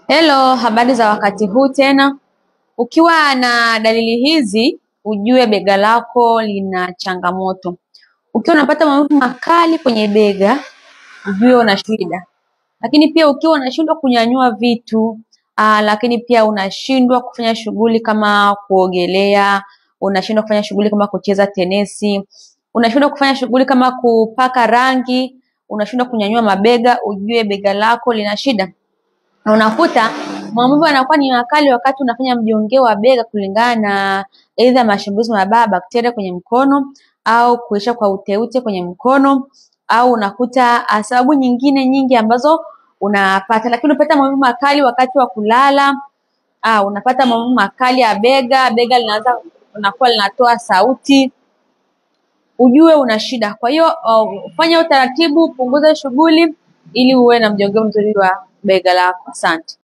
Hello, habari za wakati huu tena. Ukiwa na dalili hizi, ujue bega lako lina changamoto. Ukiwa unapata maumivu makali kwenye bega, ujue una shida. Lakini pia ukiwa unashindwa kunyanyua vitu, lakini pia unashindwa kufanya shughuli kama kuogelea, unashindwa kufanya shughuli kama kucheza tenesi, unashindwa kufanya shughuli kama kupaka rangi, unashindwa kunyanyua mabega, ujue bega lako lina shida. Na unakuta maumivu yanakuwa ni makali wakati unafanya mjongeo wa bega kulingana na aidha mashambulizi mabaya bakteria kwenye mkono au kuisha kwa uteute kwenye mkono, au unakuta sababu nyingine nyingi ambazo unapata. Lakini unapata maumivu makali wakati wa kulala, unapata maumivu makali ya bega linaanza unakuwa linatoa sauti, ujue una shida. Kwa hiyo fanya utaratibu, punguza shughuli ili uwe na mjongeo mzuri wa bega lako. Asante.